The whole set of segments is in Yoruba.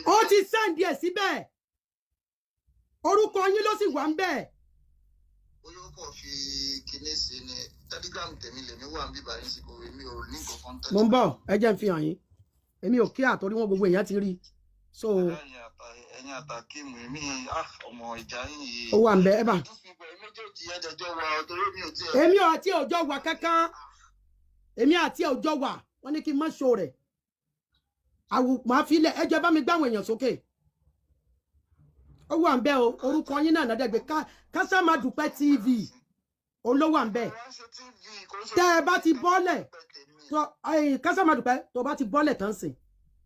Ó ti send ẹ síbẹ̀. Orúkọ yín ló sì wà ńbẹ̀. Mo ń bọ̀, ẹ jẹ́ n fi hàn yín. Èmi ò kí àtọ́rí wọn gbogbo èèyàn ti rí. So ẹ̀yin Atakeem mi ọmọ ìjà yìí. Ó wà ńbẹ̀ ẹ bá. Èmi àti ọjọ́ wà kankan. Èmi àti ọjọ́ wà. Wọ́n ní kí n má show rẹ̀. Màá fi ilẹ̀ ẹjọ́ bá mi gbáwọn èèyàn sókè. Ó wà ńbẹ̀ o, orúkọ yín náà nàdẹ́gbẹ̀ Kashamadupe TV. Òun ló wà ńbẹ̀. Tẹ́ ẹ bá ti bọ́lẹ̀. Kashamadupe tó bá ti bọ́lẹ̀ tán sìn.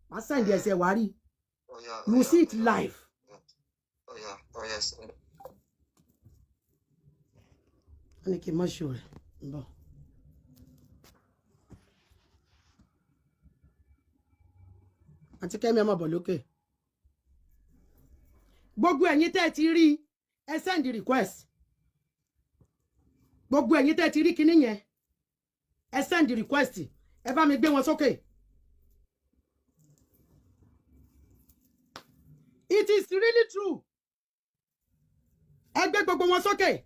Màá send ẹsẹ̀ wá rí. You see it live. Wọ́n ní kí n má show rẹ̀. Bọ̀. Àti Kẹ́mi ọmọ bọ̀ lókè. Gbogbo ẹ̀yin tẹ́ ti rí ẹ send request. Gbogbo ẹ̀yin tẹ́ ti rí kinní yẹn ẹ send request. Ẹ bá mi gbé wọn sókè. It is really true. Ẹ gbé gbogbo wọn sókè.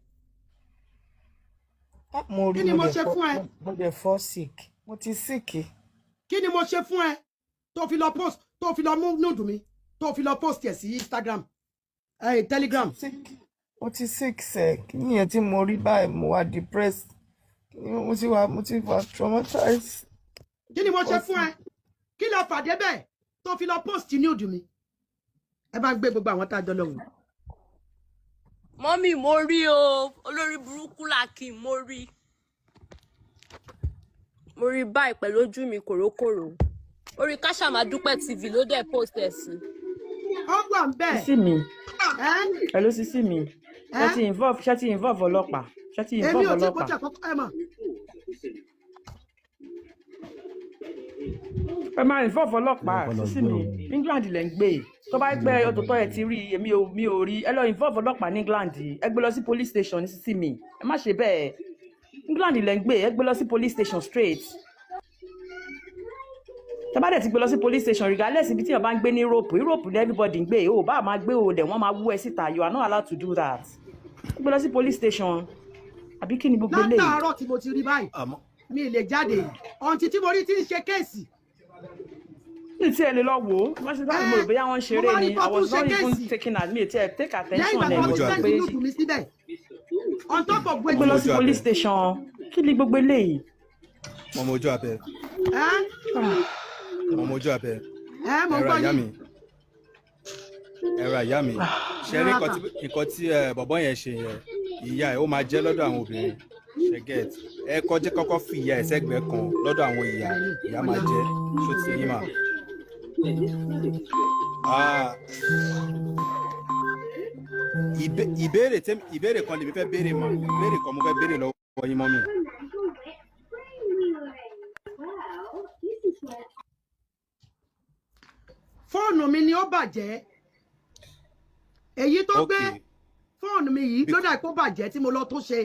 Kí ni mo ṣe fún ẹ? Mo dẹ̀ fall sick. Mo ti sick. Kí ni mo ṣe fún ẹ? Tó fi lọ post, tó fi lọ mú nude mi, tó fi lọ post ẹ̀ sí Instagram, Telegram. Mo ti sick sẹ́, kí ni ẹ̀ tí mo rí báyìí mo wà depressed. Mo ti wà traumatized. Kí ni mo ṣe fún ẹ? Kí ló fàdé bẹ́ẹ̀ tó fi lọ post nude mi? Ẹ bá gbé gbogbo àwọn tá a jọ lọ wò. Mọ́mì mo rí o, olórí burúkú Akeem mo rí. Mo rí báyìí pẹ̀lú ojú mi kòrókòrò. Orí Kashamadupe TV ló dẹ̀ post ẹ̀ sí. Ó wà ńbẹ̀. Sísí mi. Hello sísí mi. Ṣé ti involve ọlọ́pàá? Ṣé ti involve ọlọ́pàá? Èmi ò tí kò tẹ̀ kọ́kọ́ ẹ̀ mọ̀. Ẹ máa involve ọlọ́pàá sísí mi. England lẹ̀ ń gbé. Tó bá gbé ọ̀tọ̀tọ̀ ẹ̀ ti rí mi ò rí. Ẹ lọ involve ọlọ́pàá ní England. Ẹ gbé lọ sí police station ní sísí mi. Ẹ má ṣe bẹ́ẹ̀. England lẹ̀ ń gbé. Ẹ gbé lọ sí police station straight. Tẹ́ bá dẹ̀ ti gbé lọ sí police station regardless ibi tí èèyàn bá ń gbé ní Europe ni everybody ń gbé. O bá máa gbé o dẹ̀ wọ́n máa wú ẹ síta. You are not allowed to do that. Gbé lọ sí police station. Àbí kí ni gbogbo eléyìí? Látàárọ̀ tí mo ti rí báyìí. Mi ì lè jáde. Ọ̀ǹtí tí mo rí ti ń ṣe kéèsì. Mi tí ẹ lè lọ wò ó. Má ṣe dáhùn mo rò bóyá wọ́n ń ṣeré ni. I was not even taking at me. Take attention ẹ̀ mo sọ pé. On top of gbé lọ sí police station. Kí ni gbogbo eléyìí? Mọ̀mọ́ Oju Abe. Mọ̀mọ́ Oju Abe. Ẹ̀rọ àyà mi. Ẹ̀rọ àyà mi. Ṣé rí nǹkan tí bọ̀bọ́ yẹn ṣe yẹn? Ìyá ẹ̀ ó máa jẹ́ lọ́dọ̀ àwọn obìnrin. Ṣé get? Ẹ kọ́kọ́ fi ìyá ẹ̀ sẹ́gbẹ̀ẹ́ kan lọ́dọ̀ àwọn ìyá máa jẹ́. Ṣó ti yín mà? Ìbéèrè kan lèmi fẹ́ béèrè mà. Ìbéèrè kan mo fẹ́ béèrè lọ́wọ́ yín mọ́ mi. Fóònù mi ni ó bàjẹ́. Èyí tó gbé fóònù mi yìí ló dà kó bàjẹ́ tí mo lọ tó ṣe.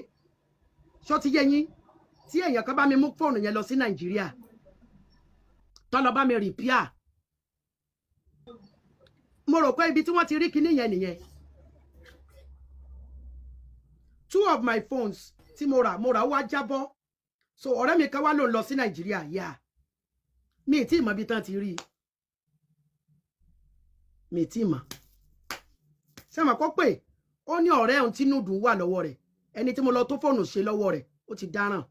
Ṣó ti yé yín? Tí èèyàn kan bá mi mú fóònù yẹn lọ sí Nàìjíríà. Tó lọ bá mi repair. Mo rò pé ibi tí wọ́n ti rí kinní yẹn nìyẹn. 2 of my phones tí mo rà wá jábọ́. So ọ̀rẹ́ mi kan wá ló ń lọ sí Nàìjíríà yá. Mi ì tí mọ̀ bí tán ti rí. Mi ì tí mọ̀. Ṣé mà kọ́ pé ó ní ọ̀rẹ́ òun tí Noodles wà lọ́wọ́ rẹ̀. Ẹni tí mo lọ tó fóònù ṣe lọ́wọ́ rẹ̀ ó ti dáràn.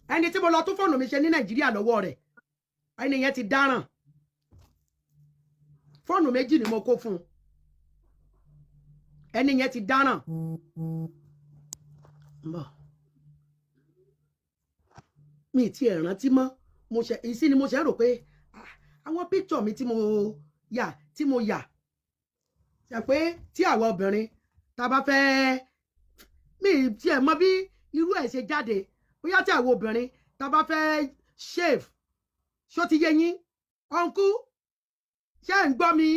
Ẹni tí mo lọ tó fóònù mi ṣe ní Nàìjíríà lọ́wọ́ rẹ̀. Ẹni yẹn ti dáràn. Fóònù méjì ni mo kó fún un. Ẹni yẹn ti dáràn. Mi ti ẹ̀ rántí mọ́. Ìsí ni mo ṣe rò pé àwọn picture mi tí mo yà. Ṣé pé tí àwọn obìnrin tá bá fẹ́ mi ti ẹ̀ mọ̀ bí irú ẹ̀ ṣe jáde. Bóyá tí àwọn obìnrin tá bá fẹ́ shave. Ṣó ti yé yín? Ọ̀nkú. Ṣé ń gbọ́ mi?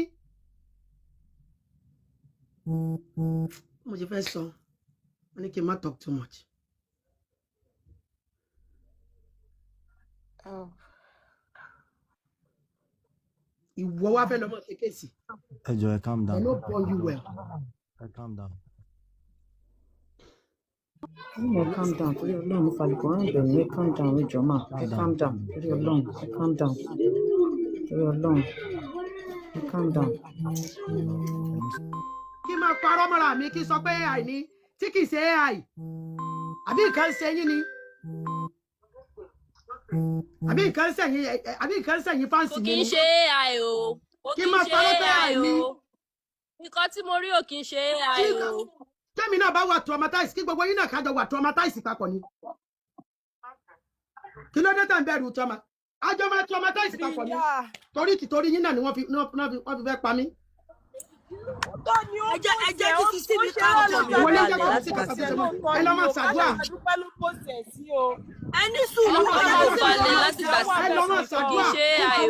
Mo ṣe fẹ́ sọ. Wọ́n ní kí n má talk too much. Ìwọ wá fẹ́ lọ mọ̀ ṣe kéèsì. Ẹ jọ̀ọ́, calm down. I no born you well. Calm down. Calm down. Torí Ọlọ́run nípa lè kọ́rin ìbẹ̀rù ẹ calm down ẹ jọ̀ọ́ mà. Ẹ calm down. Torí Ọlọ́run ẹ calm down. Torí Ọlọ́run ẹ calm down. Kí máa parọ́ mọ́ra mi kí sọ pé AI ni tí kì í ṣe AI. Àbí nǹkan ṣe yín ni. Àbí nǹkan ṣe yín fáǹsì mi ni. Kò kí ń ṣe AI o. Kí máa parọ́ pé AI ni. Nǹkan tí mo rí ò kí ń ṣe AI o. Tẹ́mi náà bá wà traumatized kí gbogbo yín náà kájọ wà traumatized papọ̀ ni. Kí ló dé tá ń bẹ̀rù trauma? Àjọ máa traumatized papọ̀ ni. Torí yín náà ni wọ́n fi fẹ́ pa mí. Ẹjẹ́ kí sísí mi ká ọ̀dọ̀ mi. Wọ́n lé jẹ́ kó sí kàkà sí ẹ̀mọ́. Ẹ lọ́ máa ṣàdúrà. Ẹni sùúrù Ọlọ́run balẹ̀ láti gbà sí. Ẹ lọ́ máa ṣàdúrà. Kì í ṣe AI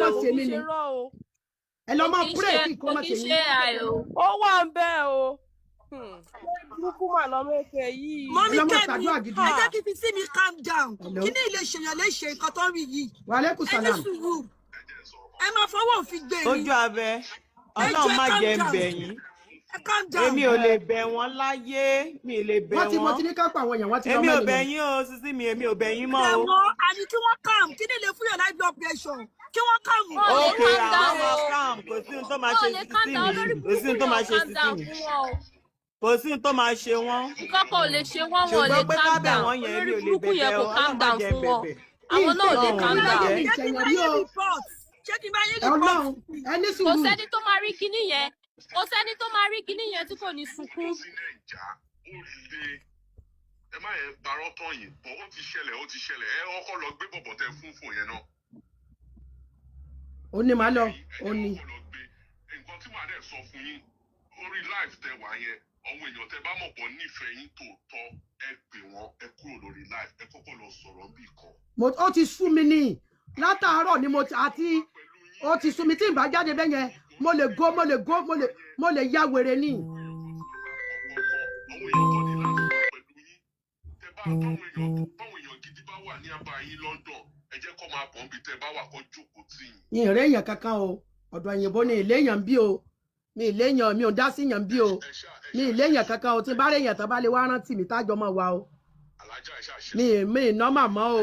o. Ẹ lọ́ máa Kì í pray ṣe kí kò má ṣe ṣe yín. AI o. Ó wà ń bẹ́ o. Burúkú mà lọ́mọ èké yìí. Mọ́mí Ẹ lọ́ máa Kẹ́mi, ṣàdúrà gidi. ẹjẹ́ kí sísí mi calm down. Hello? Kí ni ilé ìṣèyàn lè ṣe nǹkan tó rí yìí? Wa alaikum Ẹni salam. sùúrù. Ẹ máa fọwọ́ òfin gbé mi. Ojú abẹ, Ọlọ́run má jẹ́ ń bẹ̀ yín. Ẹ calm down. Èmi ò lè bẹ̀ wọ́n láyé, mi ò lè bẹ̀ Wọ́n ti wọ́n. ní ká pa àwọn èèyàn, wọ́n ti lọ Èmi ò mẹ́rin bẹ̀ lọ. yín o, sísí mi, èmi ò bẹ̀ yín mọ́ o. Ẹ̀wọ̀n àní kí wọ́n calm. Kí ni ilé fún yàn láì blood pressure? Kí wọ́n calm. Wọ́n lè Ókè, calm down àwọn máa o. calm, kò sí ohun tó máa ṣe Wọ́n lè calm sísí down mi, lórí kò sí ohun tó burúkú máa náà ṣe calm sísí down mi, fún wọn o. kò sí ohun tó máa ṣe wọ́n. Nǹkan kan ò lè ṣe wọ́n, wọn ò lè Ṣùgbọ́n pé ká calm bẹ̀ down. wọ́n yẹn, Olórí èmi ò lè burúkú yẹn bẹ̀bẹ̀ kò o, calm Ọlọ́run má down jẹ́ fún wọn. bẹ̀bẹ̀. Àwọn náà ò lè Ọlọ́run calm má down. jẹ́. Jẹ́ kí n bá yín report. Ṣé kí n bá yín report? Ọlọ́run ẹ ní Kò sùúrù. sẹ́ni tó máa rí kinní yẹn. Kò sẹ́ni tó máa rí kinní yẹn tí kò ní sunkún. Ẹ má yẹ parọ́ tán yìí, bọ̀ ó ti ṣẹlẹ̀. Ẹ ọkọ lọ gbé bọ̀bọ̀ tẹ fún yẹn náà. Ó ní màá lọ, ó ní. Ẹ ọkọ lọ gbé. Nǹkan tí màá dẹ̀ sọ fún yín, orí live tẹ wà yẹn, àwọn èèyàn tẹ bá mọ̀ pọ̀ nífẹ̀ẹ́ yín tòótọ́, ẹ pè wọ́n, ẹ kúrò lórí live, ẹ kọ́kọ́ lọ sọ̀rọ̀ bí kan. Ó ti sú mi ní. Látàárọ̀ ni mo ti àti ó ti sú mi tí n bá jáde bẹ́ẹ̀ yẹn. Mo lè ya wèrè ní. Àwọn èèyàn tó ní láti wà pẹ̀lú yín, tẹ bá táwọn èèyàn gidi bá wà ní abá yín London, ẹ jẹ́ kó máa bọ̀ níbi tẹ bá wà kó jókòó tì yín. Mi ì réèyàn kankan o. Ọ̀dọ̀ òyìnbó ni ìléèyàn bí o. Mi ò dá sí yàn bí o. Mi ì léèyàn kankan o. Tí bá réèyàn tán bá lè wá rántí mi tájọ mọ́ wa o. Alájà ẹ ṣàṣe. Mi ì nọ́mà mọ́ o.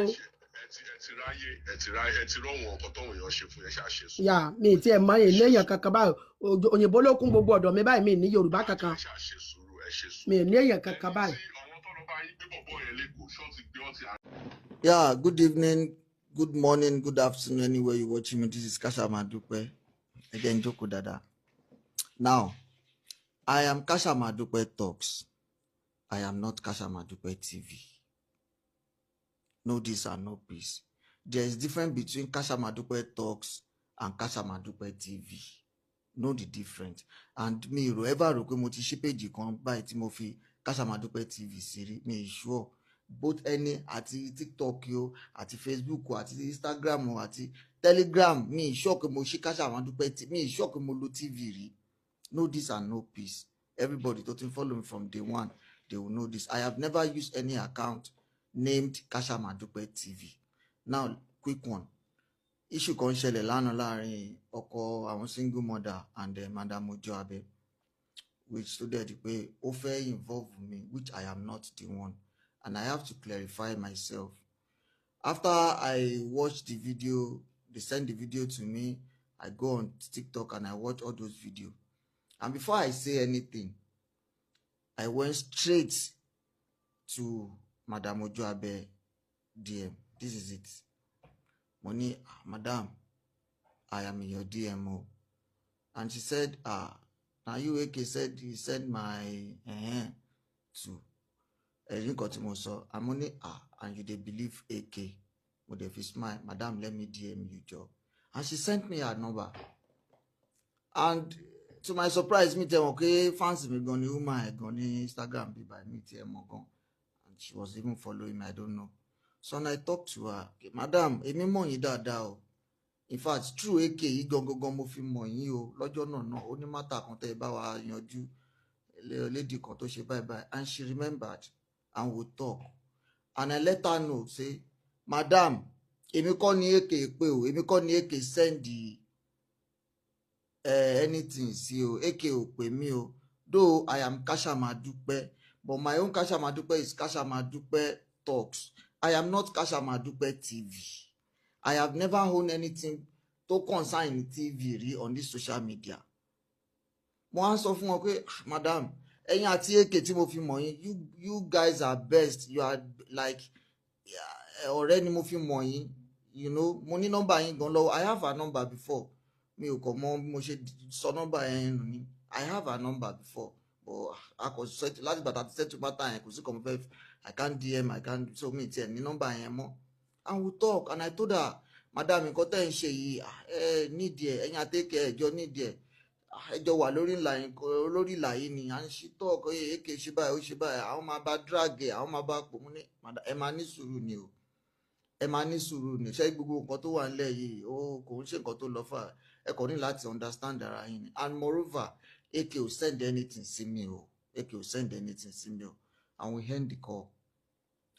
ẹ ti rọ̀wọ̀n ọkọ̀ tọ́wọ̀n èèyàn ṣe fún ẹ ṣàṣe sùn. Yà mi ì tiẹ̀ mọ ìléèyàn kankan báyìí. Òyìnbó ló kún gbogbo ọ̀dọ̀ mi báyìí, mi ì ní Yorùbá kankan. ẹ ṣàṣe sùúrù, ẹ ṣe sùúrù. Mi ì léèyàn kankan báyìí. Àwọn tọ́lọ́ bá yín gbé bọ̀bọ̀ yẹn lẹ́kọ̀ọ́ ṣọ́ọ̀tì gbé ọtí àná. Yeah, good evening, good morning, good afternoon, anywhere you're watching me. This is Kashamadupe. Again, Joko Dada. Now, I am Kashamadupe Talks. I am not Kashamadupe TV. No this and no peace. There is difference between Kashamadupe Talks and Kashamadupe TV. Know the difference. And me, ever rò pé mo ti ṣí page kan báyìí tí mo fi Kashamadupe TV sí, me sure. Both any àti TikTok yo, àti Facebook o, àti Instagram o, àti Telegram, me sure pé mo ṣí Kashamadupe TV, me sure pé mo lo TV rí. Know this and no peace. Everybody tó ti follow me from day one, they will know this. I have never used any account named Kashamadupe TV. Now, quick one. Issue kan ṣẹlẹ̀ lánàá láàrin ọkọ àwọn single mother and Madam Oju Abe, which stood there pé ó fẹ́ involve me, which I am not the one. And I have to clarify myself. After I watched the video, they sent the video to me, I go on TikTok and I watch all those videos. And before I say anything, I went straight to Madam Oju Abe DM. This is it. Money, Madam, I am in your DMO. And she said, now you said you sent my to I'm only and you they believe AK. Would if you smile, Madam, let me DM you job. And she sent me her number. And to my surprise, me tell okay, fancy me gonna woman gonna Instagram be by me tell and she was even following me, I don't know. So when I talked to her, okay, Madam, emi mo yin dáadáa o. In fact, true AK yi gangan mo fi mọ̀ yín o. Lọ́jọ́ náà ó ní matter kan tẹ́ bá wa yanjú lady kan tó ṣe bye. And she remembered and we talk. And I let her know, say, Madam, èmi kọ́ ni èké pé o èmi kọ́ ni èké send anything sí o èké ò pè mí o though I am Kashamadupe but my own Kashamadupe is Kashamadupe Talks. I am not Kashamadupe TV. I have never owned anything to concern TV rí on this social media. Mo wá sọ fún wọn pé madam ẹ̀yin àti èké tí mo fi mọ̀ yín you guys are best, you are like ọ̀rẹ́ ni mo fi mọ̀ yín, you know, mo ní nọ́mbà yín gan lọ́wọ́. I have a number before, mi ò kàn mọ̀ bí mo ṣe sọ nọ́mbà yẹn nù ní. I have a number before but a kò sọ láti bàtà ti sẹ́tù pátá yẹn kò sí kàn mo fẹ́ I can't DM I can't so mi tiẹ̀ ní nọ́mbà yẹn mọ́. And we talk and I told her madam nǹkan tẹ́ ń ṣe yìí nídìí ẹ̀ ẹ̀yin àtẹ́kẹ́ ẹ̀jọ́ nídìí ẹ̀ ẹjọ́ wà lórí ìlà yìí ni à ń ṣí tọ́ọ̀kọ́ èké ṣe báyìí ó ṣe báyìí àwọn máa bá drag àwọn máa bá pò mú ní ẹ máa ní sùúrù ni o ẹ máa ní sùúrù ni ṣé gbogbo nǹkan tó wà nílẹ̀ yìí ó kò ń ṣe nǹkan tó lọ fà ẹ kò ní láti understand ara yín ni. And moreover èké ò send anything sí mi o èké ò send anything sí mi o and we end the call.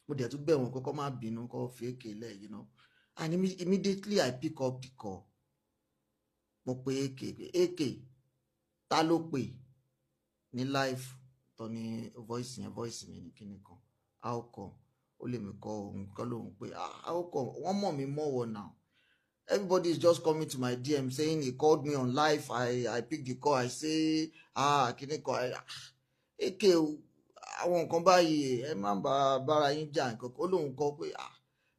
Mo dẹ̀ tún bẹ̀ wọ́n kọ́kọ́ má bínú kọ́ fi èké lẹ̀ you know, and immediately I pick up the call. Mo pe èké ta ló pè ní live tó ní voice mi ní kíní kan how come ó lè mi kọ òun kọ́ lóhun pé how come wọ́n mọ̀ mí mọ́wọ́ now. Everybody is just coming to my DM saying he called me on live. I pick the call. I say kíní kan èké àwọn nǹkan báyìí ẹ má bára yín jà nǹkan ó lóhun kọ pé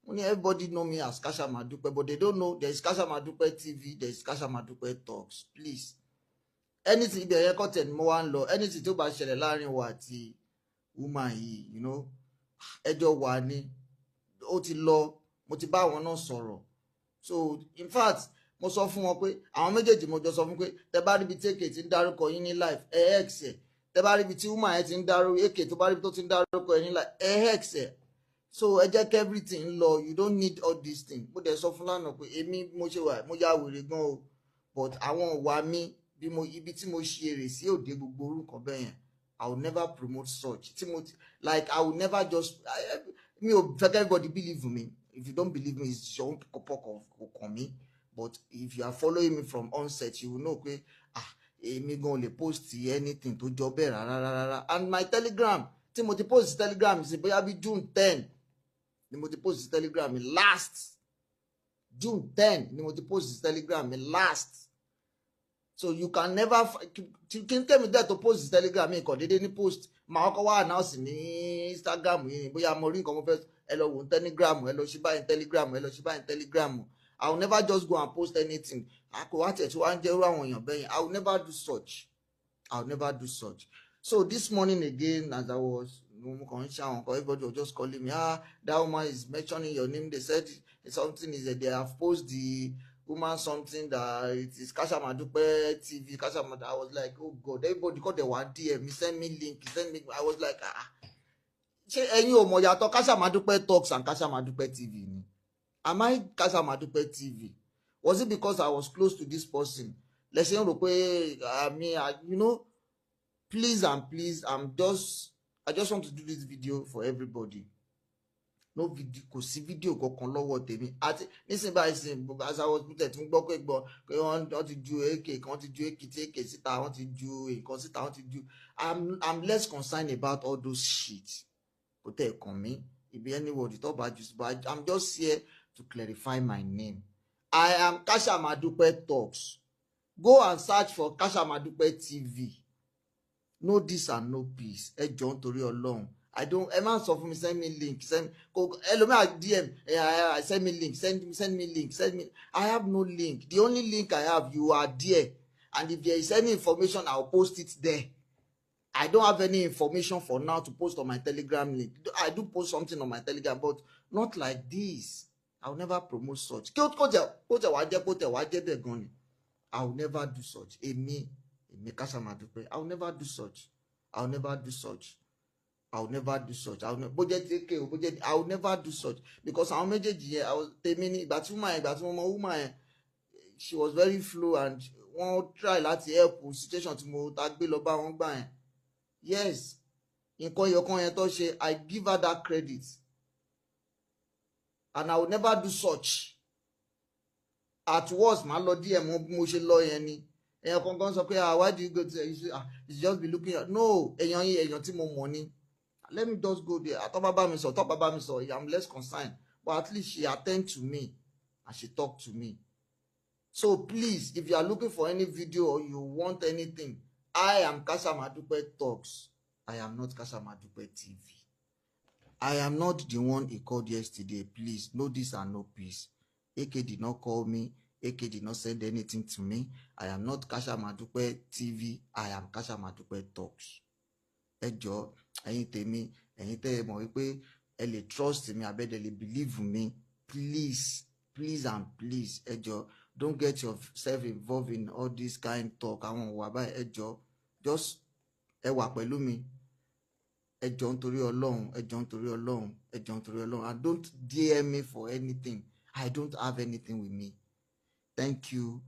mo ní everybody know me as Kashamadupe but they don't know there is Kashamadupe TV, there is Kashamadupe Talks. Please anything ibẹ̀ yẹn kọ́ tẹ̀ ni mo wá ń lọ anything tó bá ṣẹlẹ̀ láàrin wa àti woman yìí you know ẹjọ́ wà ní ó ti lọ mo ti bá àwọn náà sọ̀rọ̀ so in fact mo sọ fún wọn pé àwọn méjèèjì mo jọ sọ fún pé tẹ bá ríbi tí èké ti ń dárúkọ yín ní live ẹ x ẹ tẹ bá ríbi tí woman yẹn ti ń dárúkọ èké tó bá ríbi tó ti ń dárúkọ yín ní live ẹ x ẹ so ẹ jẹ́ kí everything lọ you don't need all these things. Mo dẹ̀ sọ fún lánàá pé èmi mo ṣe wà mo yá wèrè gan o but àwọn ìwà mi ibi tí mo ṣe èrè sí òde gbogbo orúkọ bẹ́ẹ̀ yẹn I will never promote such like I will never just mi ò fẹ́ everybody believe me. If you don't believe me it's your own pọ̀pọ̀ kàn mí but if you are following me from onset you will know pé èmi gan lè post anything tó jọ bẹ́ẹ̀ rárá and my Telegram tí mo ti post Telegram sí bóyá bí June 10 ni mo ti post Telegram mi last June 10 ni mo ti post Telegram mi last. So you can never you can tell me that to post Telegram mi kò dédé ní post máa kọ́kọ́ wá announce ní Instagram yìí bóyá mo rí nǹkan mo fẹ́ ẹ lọ wò Telegram ẹ lọ ṣí báyìí Telegram ẹ lọ ṣí báyìí Telegram. I will never just go and post anything. Àkó wá tẹ̀ tí wọ́n á jẹ́ irú àwọn èèyàn bẹ́yìn. I will never do such. I will never do such. So this morning again as I was everybody was just calling me that woman is mentioning your name. They said something is that they have posted the woman something that it is Kashamadupe TV, Kashamadupe. I was like, oh God, everybody called the one DM, send me link, send me. I was like, ṣé ẹ̀yin ò mọ̀ yàtọ̀ Kashamadupe Talks and Kashamadupe TV ni? Am I Kashamadupe TV? Was it because I was close to this person? Let's say, you know, please and please, I just want to do this video for everybody. No video, kò sí video kankan lọ́wọ́ tèmi. Àti nísìnyí báyìí as I was put it, gbọ́ pé wọ́n ti ju èké, wọ́n ti ju èké síta, wọ́n ti ju nǹkan síta, wọ́n ti ju. I'm less concerned about all those shit. Kò tẹ̀ kàn mí. Ibi anybody talk about you, but I'm just here to clarify my name. I am Kashamadupe Talks. Go and search for Kashamadupe TV. No this and no peace. Ẹ jọ̀ọ́ nítorí Ọlọ́run. I don't. A man sọ fún mi send me link. Hello, me DM. Send me link. Send me link. Send me. I have no link. The only link I have, you are there. And if there is any information, I'll post it there. I don't have any information for now to post on my Telegram link. I do post something on my Telegram, but not like this. I'll never promote such. I will never do such. Èmi Kashamadupe. I'll never do such. I'll never do such. I'll never do such. I'll never do such. Because our méjèèjì I was temini but woman she was very flu and wọ́n try láti help situation tí mo ta gbé lọ bá wọn gbà yẹn. Yes. Nǹkan yẹn tó ṣe I give her that credit. and I will never do such. At worst, my lord, dear, mo ṣe lọ yẹn ni. Èèyàn kankan sọ pé, why do you go there? You just be looking at, no, èèyàn tí mo mọ̀ ni. Let me just go there. Tó bá bá mi sọ, I'm less concerned. But at least she attend to me and she talk to me. So please, if you are looking for any video or you want anything, I am Kashamadupe Talks. I am not Kashamadupe TV. I am not the one he called yesterday. Please, no this and no peace. AK did not call me. AK did not send anything to me. I am not Kashamadupe TV. I am Kashamadupe Talks. Ẹ jọ̀ọ́, ẹ̀yin tèmi, ẹ̀yin tẹ́ mọ̀ wípé ẹ lè trust me, abẹ́dẹ̀ lè believe me. Please, please and please, ẹ jọ̀ọ́, don't get yourself involved in all this kind talk. Àwọn òwà báyìí, ẹ jọ̀ọ́, just ẹ wà pẹ̀lú mi. Ẹ jọ̀ọ́ nítorí Ọlọ́run, ẹ jọ̀ọ́ nítorí Ọlọ́run, ẹ jọ̀ọ́ nítorí Ọlọ́run. And don't dare me for anything. I don't have anything with me. Thank you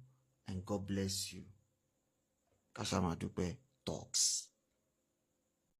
and God bless you. Kashamadupe Talks.